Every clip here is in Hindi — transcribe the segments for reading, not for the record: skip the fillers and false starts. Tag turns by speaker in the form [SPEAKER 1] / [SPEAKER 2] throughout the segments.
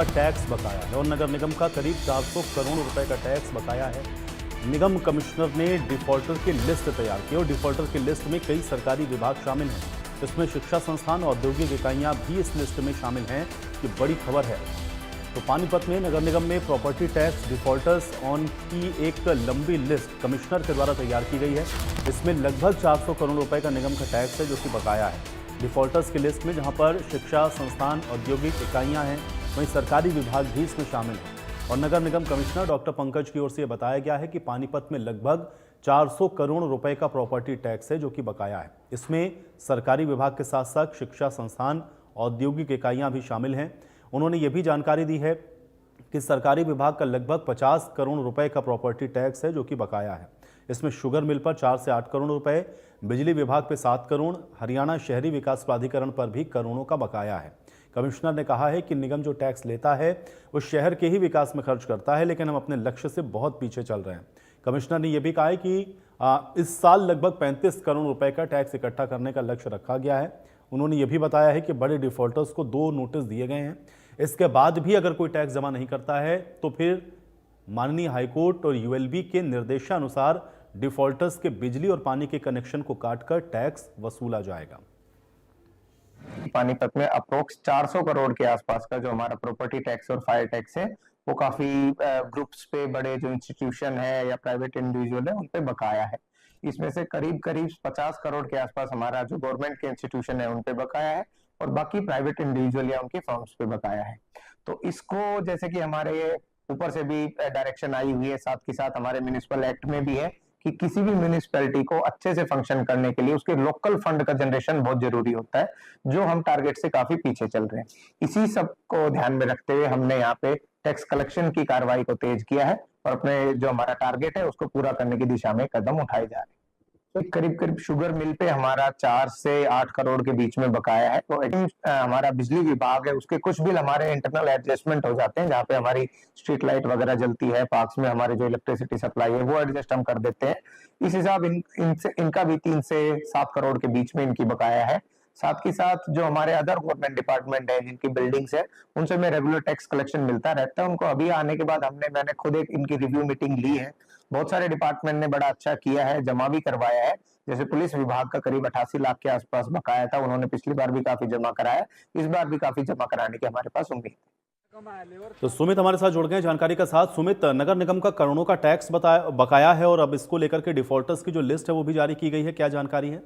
[SPEAKER 1] टैक्स बकाया है और नगर निगम का करीब 400 करोड़ रुपए का टैक्स बकाया है। निगम कमिश्नर ने डिफॉल्टर की लिस्ट तैयार की और डिफॉल्टर की लिस्ट में कई सरकारी विभाग शामिल हैं। इसमें शिक्षा संस्थान और औद्योगिक इकाइयां भी इस लिस्ट में शामिल हैं। ये बड़ी खबर है। तो पानीपत में नगर निगम में प्रॉपर्टी टैक्स डिफॉल्टर्स ऑन की एक लंबी लिस्ट कमिश्नर के द्वारा तैयार की गई है। इसमें लगभग 400 करोड़ रुपए का निगम का टैक्स है जो कि बकाया है। डिफॉल्टर्स की लिस्ट में जहां पर शिक्षा संस्थान औद्योगिक इकाइयां हैं, वहीं सरकारी विभाग भी इसमें शामिल हैं। और नगर निगम कमिश्नर डॉक्टर पंकज की ओर से बताया गया है कि पानीपत में लगभग 400 करोड़ रुपए का प्रॉपर्टी टैक्स है जो कि बकाया है। इसमें सरकारी विभाग के साथ साथ शिक्षा संस्थान औद्योगिक इकाइयां भी शामिल हैं। उन्होंने ये भी जानकारी दी है कि सरकारी विभाग का लगभग 50 करोड़ रुपए का प्रॉपर्टी टैक्स है जो कि बकाया है। इसमें शुगर मिल पर 4 से 8 करोड़ रुपए, बिजली विभाग पे 7 करोड़, हरियाणा शहरी विकास प्राधिकरण पर भी करोड़ों का बकाया है। कमिश्नर ने कहा है कि निगम जो टैक्स लेता है वो शहर के ही विकास में खर्च करता है, लेकिन हम अपने लक्ष्य से बहुत पीछे चल रहे हैं। कमिश्नर ने यह भी कहा है कि इस साल लगभग 35 करोड़ रुपए का टैक्स इकट्ठा करने का लक्ष्य रखा गया है। उन्होंने ये भी बताया है कि बड़े डिफॉल्टर्स को 2 नोटिस दिए गए हैं। इसके बाद भी अगर कोई टैक्स जमा नहीं करता है तो फिर माननीय हाईकोर्ट और यूएलबी के निर्देशानुसार डिफॉल्टर्स के बिजली और पानी के कनेक्शन को काटकर टैक्स वसूला जाएगा।
[SPEAKER 2] पानीपत में अप्रोक्स 400 करोड़ के आसपास का जो हमारा प्रॉपर्टी टैक्स और फायर टैक्स है वो काफी ग्रुप्स पे, बड़े जो इंस्टीट्यूशन है या प्राइवेट इंडिविजुअल है उन पे बकाया है। इसमें से करीब 50 करोड़ के आसपास हमारा जो गवर्नमेंट के इंस्टीट्यूशन है उन पे बकाया है और बाकी प्राइवेट इंडिविजुअल या उनकी फर्म्स पे बकाया है। तो इसको जैसे कि हमारे ऊपर से भी डायरेक्शन आई हुई है, साथ के साथ हमारे म्युनिसिपल एक्ट में भी है कि किसी भी म्युनिसिपैलिटी को अच्छे से फंक्शन करने के लिए उसके लोकल फंड का जनरेशन बहुत जरूरी होता है, जो हम टारगेट से काफी पीछे चल रहे हैं। इसी सब को ध्यान में रखते हुए हमने यहाँ पे टैक्स कलेक्शन की कार्रवाई को तेज किया है और अपने जो हमारा टारगेट है उसको पूरा करने की दिशा में कदम उठाए जा रहे हैं। तो करीब शुगर मिल पे हमारा 4 से 8 करोड़ के बीच में बकाया है। तो हमारा बिजली विभाग है उसके कुछ बिल हमारे इंटरनल एडजस्टमेंट हो जाते हैं, जहाँ पे हमारी स्ट्रीट लाइट वगैरह जलती है, पार्क्स में हमारे जो इलेक्ट्रिसिटी सप्लाई है वो एडजस्ट हम कर देते हैं। इस हिसाब इनका भी 3 से 7 करोड़ के बीच में इनकी बकाया है। साथ के साथ जो हमारे अदर गवर्नमेंट डिपार्टमेंट है जिनकी बिल्डिंग्स है उनसे में रेगुलर टैक्स कलेक्शन मिलता रहता है। उनको अभी आने के बाद मैंने खुद एक इनकी रिव्यू मीटिंग ली है। बहुत सारे डिपार्टमेंट ने बड़ा अच्छा किया है, जमा भी करवाया है। जैसे पुलिस विभाग का करीब 88 लाख के आसपास बकाया था, उन्होंने पिछली बार भी काफी जमा कराया, इस बार भी काफी जमा कराने की हमारे पास उम्मीद है।
[SPEAKER 1] तो सुमित हमारे साथ जुड़ गए जानकारी का साथ। सुमित, नगर निगम का करोड़ों का टैक्स बकाया है और अब इसको लेकर के डिफॉल्टर्स की जो लिस्ट है वो भी जारी की गई है, क्या जानकारी है?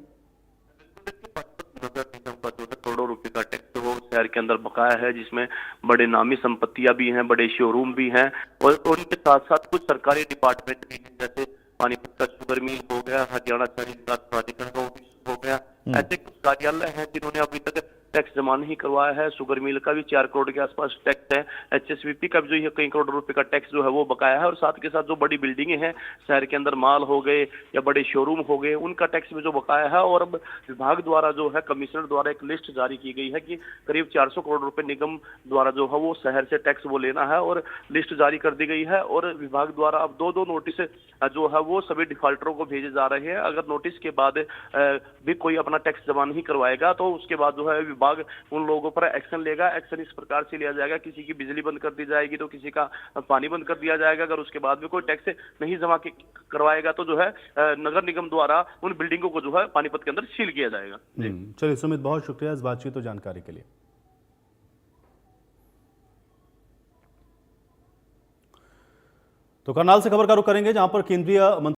[SPEAKER 3] नगर निगम का जो है करोड़ों रुपए का टैक्स वो शहर के अंदर बकाया है, जिसमें बड़े नामी संपत्तियां भी हैं, बड़े शोरूम भी हैं और उनके साथ साथ कुछ सरकारी डिपार्टमेंट भी हैं, जैसे पानीपत का शुगर मिल हो गया, हरियाणा शहरी विकास प्राधिकरण का ऑफिस हो गया। ऐसे कुछ कार्यालय हैं जिन्होंने अभी तक टैक्स जमा नहीं करवाया है। शुगर मिल का भी 4 करोड़ के आसपास टैक्स है। एचएसवीपी का भी जो है कई करोड़ रुपए का टैक्स जो है वो बकाया है और साथ के साथ जो बड़ी बिल्डिंगें हैं शहर के अंदर, मॉल हो गए या बड़े शोरूम हो गए, उनका टैक्स में जो बकाया है। और अब विभाग द्वारा जो है कमिश्नर द्वारा एक लिस्ट जारी की गई है कि करीब 400 करोड़ रुपए निगम द्वारा जो है वो शहर से टैक्स वो लेना है और लिस्ट जारी कर दी गई है। और विभाग द्वारा अब 2 नोटिस जो है वो सभी डिफॉल्टरों को भेजे जा रहे हैं। अगर नोटिस के बाद भी कोई अपना टैक्स जमा नहीं करवाएगा तो उसके बाद जो है विभाग उन लोगों पर एक्शन लेगा। एक्शन इस प्रकार से लिया जाएगा, किसी की बिजली बंद कर दी जाएगी तो किसी का पानी बंद कर दिया जाएगा। अगर उसके बाद भी कोई टैक्स नहीं जमा करवाएगा तो जो है नगर निगम द्वारा उन बिल्डिंगों को जो है पानीपत के अंदर सील किया जाएगा।
[SPEAKER 1] चलिए सुमित, बहुत शुक्रिया इस बातचीत और जानकारी के लिए। तो करनाल से खबर का रुख करेंगे, जहां पर केंद्रीय